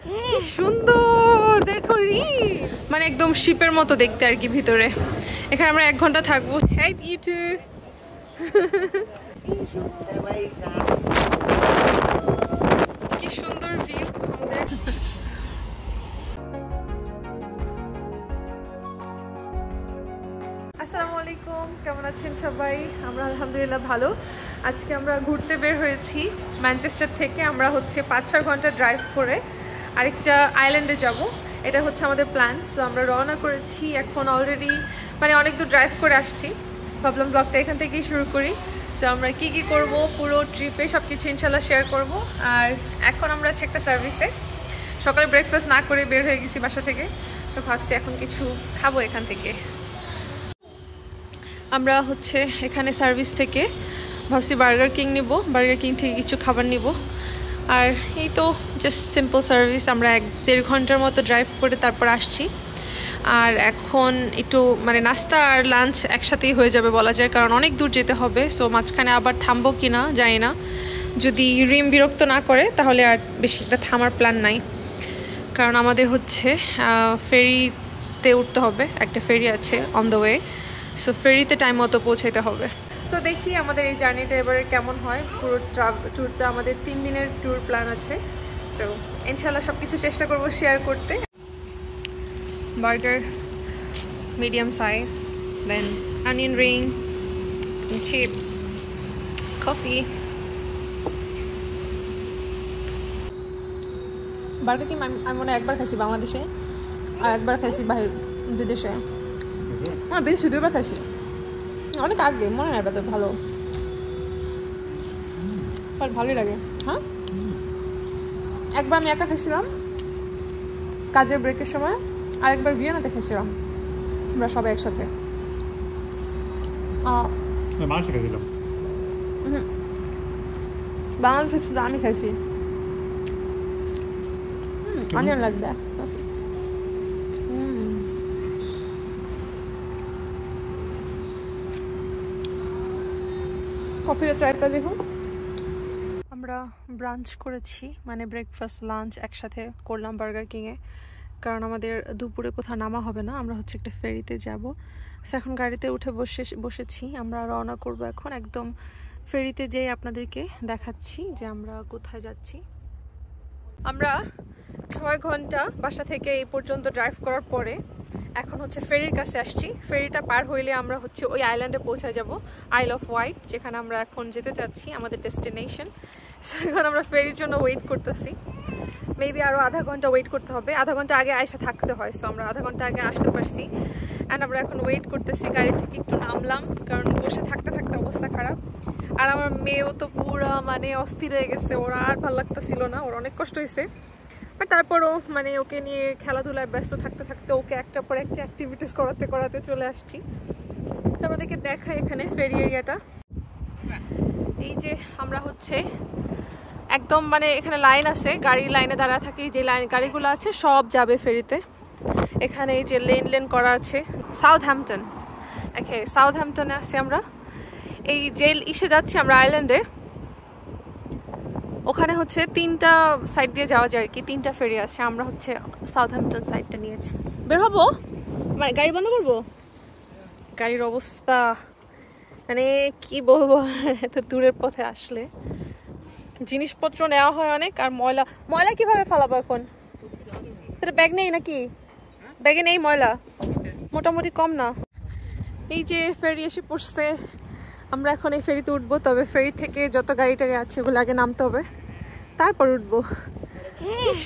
কি সুন্দর দেখো, মানে একদম শিপের মতো দেখতে আর কি ভিতরে। এখানে আমরা 1 ঘন্টা থাকবো। হ্যাঁ ইটু কি সুন্দর ভিউ আমাদের। আসসালামু আলাইকুম, কেমন আছেন সবাই? আমরা আলহামদুলিল্লাহ ভালো। আজকে আমরা ঘুরতে বের হয়েছি ম্যানচেস্টার থেকে। আমরা হচ্ছে 5-6 ঘন্টা ড্রাইভ করে আরেকটা আইল্যান্ডে যাব, এটা হচ্ছে আমাদের প্ল্যান। সো আমরা রওনা করেছি এখন, অলরেডি মানে অনেক দূর ড্রাইভ করে আসছি। ভাবলাম ব্লগটা এখান থেকেই শুরু করি। সো আমরা কী কী করবো পুরো ট্রিপে সব কিছু ইনশাল্লাহ শেয়ার করব। আর এখন আমরা আছি একটা সার্ভিসে, সকালে ব্রেকফাস্ট না করে বের হয়ে গেছি বাসা থেকে। সো ভাবছি এখন কিছু খাবো এখান থেকে। আমরা হচ্ছে এখানে সার্ভিস থেকে ভাবছি বার্গার কিং নিব, বার্গার কিং থেকে কিছু খাবার নিব। আর এই তো জাস্ট সিম্পল সার্ভিস। আমরা 1-1.5 ঘন্টার মতো ড্রাইভ করে তারপর আসছি। আর এখন একটু মানে নাস্তা আর লাঞ্চ একসাথেই হয়ে যাবে বলা যায়, কারণ অনেক দূর যেতে হবে। সো মাঝখানে আবার থামবো কি না জানি না, যদি রিম বিরক্ত না করে তাহলে আর বেশি একটা থামার প্ল্যান নাই। কারণ আমাদের হচ্ছে ফেরিতে উঠতে হবে, একটা ফেরি আছে অন দ্য ওয়ে। সো ফেরিতে টাইম মতো পৌঁছাইতে হবে। সো দেখি আমাদের এই জার্নিটা এবারে কেমন হয়। পুরো ট্যুরটা আমাদের 3 দিনের ট্যুর প্ল্যান আছে। সো ইনশাল্লাহ সব কিছু চেষ্টা করবো শেয়ার করতে। Burger medium size, then onion ring, some chips, coffee. Burger কি আমি মনে একবার খাইছি বাংলাদেশে, আর একবার খাইছি বাইরে বিদেশে। হ্যাঁ বিদেশে 2বার খাইছি, অনেক আগে, মনে নাই তো। ভালো, ভালোই লাগে। হ্যাঁ একবার আমি একা খেয়েছিলাম কাজের ব্রেকের সময়, আর একবার ভিয়েনাতে খেয়েছিলাম আমরা সবাই একসাথে। বাংলাদেশে শুধু আমি খাইছি। অনিয়ন লাগবে। কফিটা ট্রাইটা দেখুন। আমরা ব্রাঞ্চ করেছি, মানে ব্রেকফাস্ট লাঞ্চ একসাথে করলাম বার্গার কিংয়ে, কারণ আমাদের দুপুরে কোথাও নামা হবে না। আমরা হচ্ছে একটা ফেরিতে যাব। সো এখন গাড়িতে উঠে বসেছি। আমরা রওনা করব এখন। একদম ফেরিতে যেয়ে আপনাদেরকে দেখাচ্ছি যে আমরা কোথায় যাচ্ছি। আমরা 6 ঘন্টা বাসা থেকে এই পর্যন্ত ড্রাইভ করার পরে এখন হচ্ছে ফেরির কাছে আসছি। ফেরিটা পার হইলে আমরা হচ্ছে ওই আইল্যান্ডে পৌঁছে যাব, আইল অফ ওয়াইট, যেখানে আমরা এখন যেতে চাচ্ছি, আমাদের ডেস্টিনেশন। সো এখন আমরা ফেরির জন্য ওয়েট করতেছি। মেবি আরও আধা ঘন্টা ওয়েট করতে হবে, আধা ঘন্টা আগে আইসা থাকতে হয়। সো আমরা আধা ঘন্টা আগে আসতে পারছি, অ্যান্ড আমরা এখন ওয়েট করতেছি। গাড়ি থেকে একটু নামলাম, কারণ বসে থাকতে থাকতে অবস্থা খারাপ। আর আমার মেয়েও তো পুরা মানে অস্থির হয়ে গেছে, ওর আর ভালো লাগতেছিল না, ওর অনেক কষ্ট হয়েছে। আর তারপরও মানে ওকে নিয়ে খেলাধুলায় ব্যস্ত থাকতে থাকতে ওকে একটা পর একটা অ্যাক্টিভিটিস করাতে করাতে চলে আসছি। তো আমাদেরকে দেখাই এখানে ফেরি এরিয়াটা। এই যে আমরা হচ্ছে একদম মানে এখানে লাইন আছে, গাড়ির লাইনে দাঁড়া থাকে, যে লাইন গাড়িগুলো আছে সব যাবে ফেরিতে। এখানে এই যে লেন করা আছে সাউথহ্যাম্পটন। ওকে, সাউথহ্যাম্পটনে আছি আমরা। এই যে ইসে যাচ্ছি আমরা আইল্যান্ডে, ওখানে হচ্ছে 3টা সাইড দিয়ে যাওয়া যায় আর কি, 3টা ফেরি আছে। আমরা হচ্ছে সাউথহ্যাম্পটন সাইডটা নিয়েছি। বের হবো, মানে গাড়ি বন্ধ করবো। গাড়ির অবস্থা মানে কি বলবো, এত দূরের পথে আসলে জিনিসপত্র নেওয়া হয় অনেক, আর ময়লা ময়লা কিভাবে ফেলাবো এখন? তোর ব্যাগ নেই নাকি? ব্যাগে নেই ময়লা, মোটামুটি কম না। এই যে ফেরি এসে পড়ছে, আমরা এখন এই ফেরিতে উঠবো। তবে ফেরি থেকে যত গাড়ি টাড়ি আছে ওগুলো আগে নামতে হবে, তারপর উঠবো।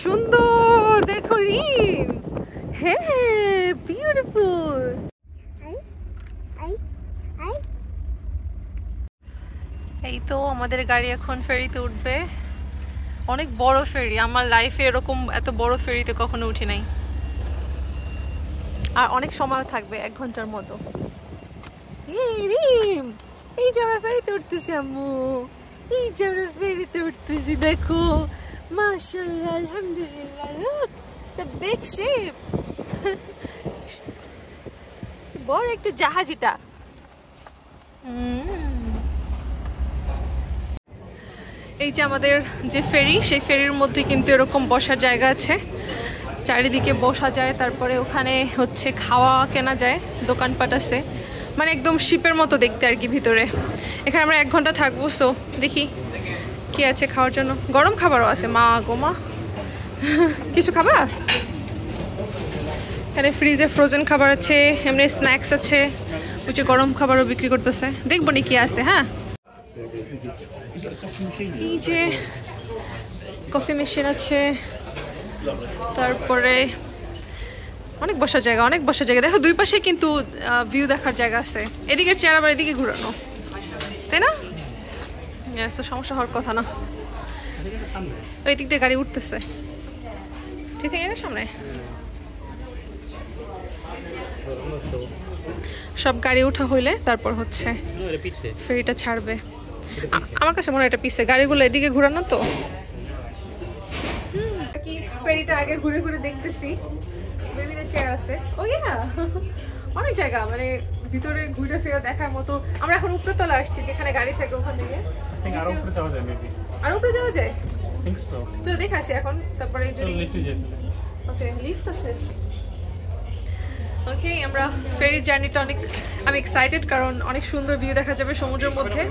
সুন্দর দেখো রিম, হ্যাঁ বিউটিফুল। এই তো আমাদের গাড়ি এখন ফেরিতে উঠবে। অনেক বড় ফেরি, আমার লাইফে এরকম এত বড় ফেরিতে কখনো উঠি নাই। আর অনেক সময় থাকবে, 1 ঘন্টার মতো। এই রিম, এই যে আমরা ফেরিতে উঠতেছি আম্মু, এই যে আমরা ফেরিতে উঠতেছি দেখো, মাশাআল্লাহ আলহামদুলিল্লাহ, look it's a big ship. বড় একটা জাহাজ এটা। এই যে আমাদের যে ফেরি, সেই ফেরির মধ্যে কিন্তু এরকম বসার জায়গা আছে, চারিদিকে বসা যায়, তারপরে ওখানে হচ্ছে খাওয়া কেনা যায়, দোকানপাট আছে, মানে একদম শিপের মতো দেখতে আর কি ভিতরে। এখানে আমরা 1 ঘন্টা থাকবো, সো দেখি কি আছে খাওয়ার জন্য। গরম খাবারও আছে, মা গোমা কিছু খাবা? এখানে ফ্রিজে ফ্রোজেন খাবার আছে, এমনি স্ন্যাক্স আছে, ওই যে গরম খাবারও বিক্রি করতেছে, দেখবো নি কি আছে। হ্যাঁ, এই যে কফি মেশিন আছে, তারপরে অনেক বসার জায়গা, অনেক বসার জায়গা। দেখো দুই পাশে কিন্তু ভিউ দেখার জায়গা আছে, এদিকে চেয়ার আবার এদিকে ঘুরানো, তাই না? তো সমস্যা হওয়ার কথা না। ওই দিক দিয়ে গাড়ি উঠতেছে, ঠিক আছে, সামনে সব গাড়ি উঠা হইলে তারপর হচ্ছে ফেরিটা ছাড়বে। আমার কাছে মনে হয় এটা পিছে, গাড়িগুলো এদিকে ঘুরানো তো। কি ফেরিটা আগে ঘুরে ঘুরে দেখতেছি, বিভিন্ন চেয়ার আছে। ও ইয়া, অনেক জায়গা, মানে ভিতরে ঘুরে ফিরে দেখার মতো। আমরা এখন উপরে তলা আসছি, যেখানে গাড়ি থাকে ওখান থেকে আর উপরে যাওয়া যায়। চলো দেখে আসি এখন, তারপরে যদি ওকে লিফট আছে। ওকে, আমরা ফেরি জার্নিটা অনেক, আমি এক্সাইটেড, কারণ অনেক সুন্দর ভিউ দেখা যাবে সমুদ্রের মধ্যে।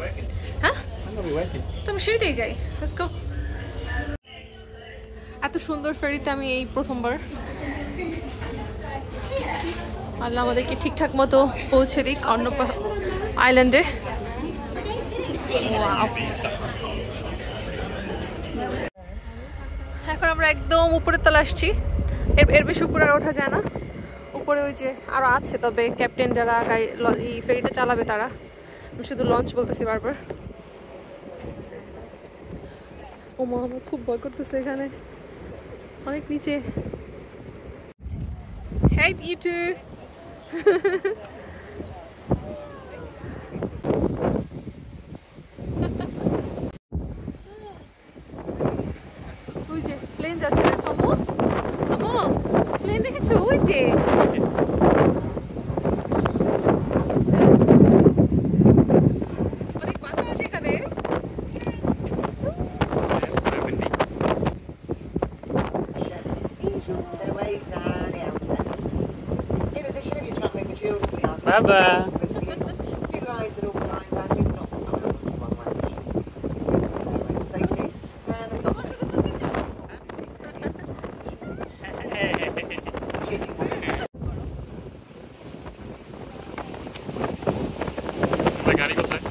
হ্যাঁ, তো আমি সিঁড়িতেই যাই, লেটস গো। এত সুন্দর ফেরিতে আমি এই প্রথমবার। আল্লাহ আমাদেরকে ঠিকঠাক মতো পৌঁছে দিক অন্য আইল্যান্ডে। এখন আমরা একদম উপরের তলা আসছি, এর বেশি উপরে আর ওঠা যায় না। উপরে ওই যে আরো আছে, তবে ক্যাপ্টেন যারা গাড়ি এই ফেরিটা চালাবে তারা, আমি শুধু লঞ্চ বলতেছি বারবার। ও মা, আমার খুব ভয় করতেছে, এখানে অনেক নিচে। Hey you too. ওই যে প্লেন যাচ্ছে, থামো থামো, প্লেন দেখেছো? ওই যে অনেক বাতাস এখানে। Baba. গাড়ি কোথায়?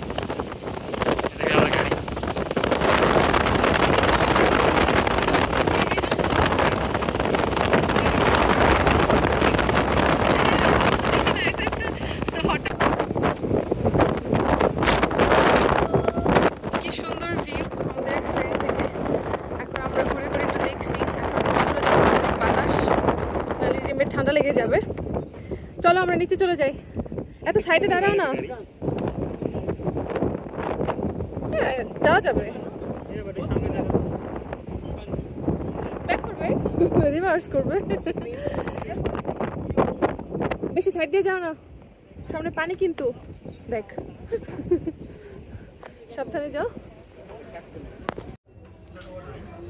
এদিকে আমার গাড়ি। কি সুন্দর ভিউ আমাদের ফেরি থেকে। এখন আমরা ঘুরে ঘুরে একটু দেখছি, এখন চলে যাবো, বাতাস নালে রিমের ঠান্ডা লেগে যাবে। চলো আমরা নিচে চলে যাই। এত সাইডে দাঁড়াও না, হ্যাঁ যাওয়া যাবে। ব্যাক করবে, রিভার্স করবে, বেশি সাইড দিয়ে যাও না, সামনে পানি কিন্তু দেখ, সাবধানে যাও।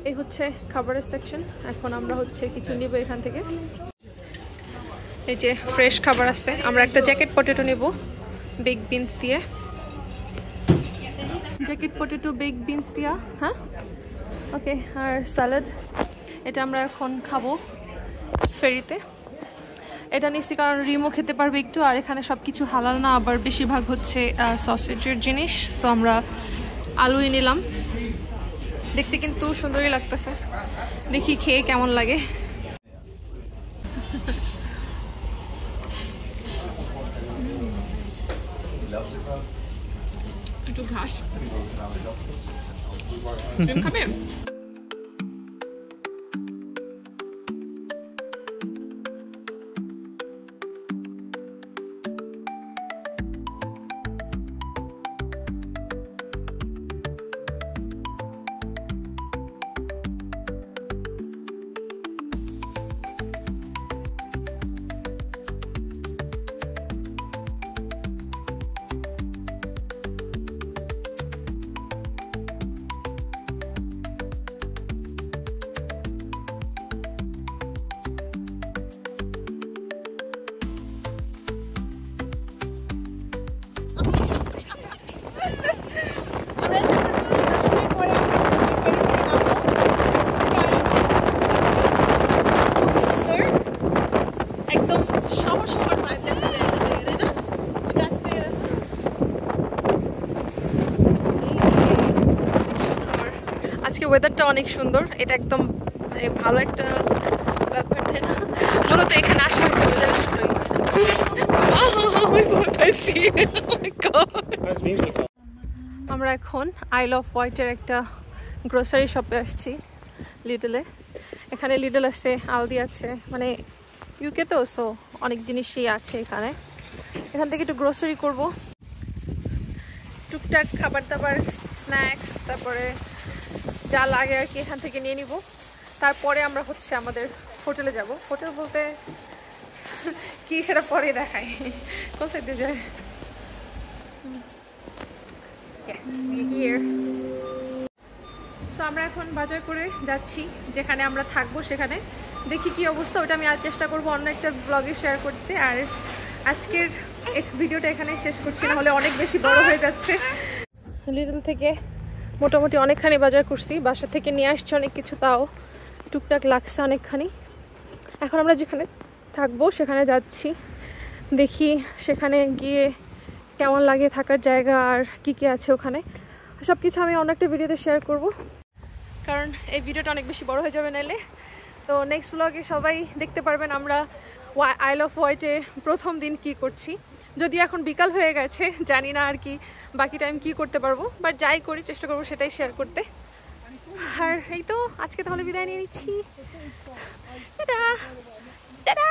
এই হচ্ছে খাবারের সেকশন। এখন আমরা হচ্ছে কিছু নিব এখান থেকে। এই যে ফ্রেশ খাবার আছে, আমরা একটা জ্যাকেট পটেটো নেব বেক বিনস দিয়ে, জ্যাকেট পটেটো বেক বিনস দিয়া। হ্যাঁ ওকে, আর স্যালাড, এটা আমরা এখন খাবো ফেরিতে। এটা নিচ্ছি কারণ রিমো খেতে পারবে একটু, আর এখানে সব কিছু হালাল না, আবার বেশিরভাগ হচ্ছে সসেজের জিনিস, সো আমরা আলুই নিলাম। দেখতে কিন্তু সুন্দরই লাগতেছে, দেখি খেয়ে কেমন লাগে। একটু ঘাস খাবে? ওয়েদারটা অনেক সুন্দর, এটা একদম মানে ভালো একটা ব্যাপার, তাই না? মূলত এখানে আসা হয়েছে ওয়েদারের জন্যই। আমরা এখন আইল অফ হোয়াইটের একটা গ্রোসারি শপে আসছি, লিডলে। এখানে লিডল আছে, আলদি আছে, মানে ইউকে তো, সো অনেক জিনিসই আছে এখানে। এখান থেকে একটু গ্রোসারি করব, টুকটাক খাবার দাবার, স্ন্যাক্স, তারপরে যা লাগে আর কি এখান থেকে নিয়ে নিব। তারপরে আমরা হচ্ছে আমাদের হোটেলে যাব। হোটেল বলতে কি সেটা পরে দেখাই, কোন সাইডে যায়। সো আমরা এখন বাজার করে যাচ্ছি যেখানে আমরা থাকবো, সেখানে দেখি কি অবস্থা, ওটা আমি আজ চেষ্টা করবো অন্য একটা ব্লগে শেয়ার করতে। আর আজকের ভিডিওটা এখানে শেষ করছি, না হলে অনেক বেশি বড় হয়ে যাচ্ছে। লিটল থেকে মোটামুটি অনেকখানি বাজার করছি, বাসা থেকে নিয়ে আসছি অনেক কিছু, তাও টুকটাক লাগছে অনেকখানি। এখন আমরা যেখানে থাকবো সেখানে যাচ্ছি, দেখি সেখানে গিয়ে কেমন লাগে থাকার জায়গা আর কি কি আছে ওখানে। সব কিছু আমি অন্য একটা ভিডিওতে শেয়ার করব, কারণ এই ভিডিওটা অনেক বেশি বড় হয়ে যাবে নাইলে। তো নেক্সট ব্লগে সবাই দেখতে পারবেন আমরা আইল অফ হোয়াইটে প্রথম দিন কি করছি। যদি এখন বিকাল হয়ে গেছে, জানি না আর কি বাকি টাইম কি করতে পারবো, বাট যাই করি চেষ্টা করবো সেটাই শেয়ার করতে। আর এই তো আজকে তাহলে বিদায় নিয়ে নিচ্ছি। Tata tata.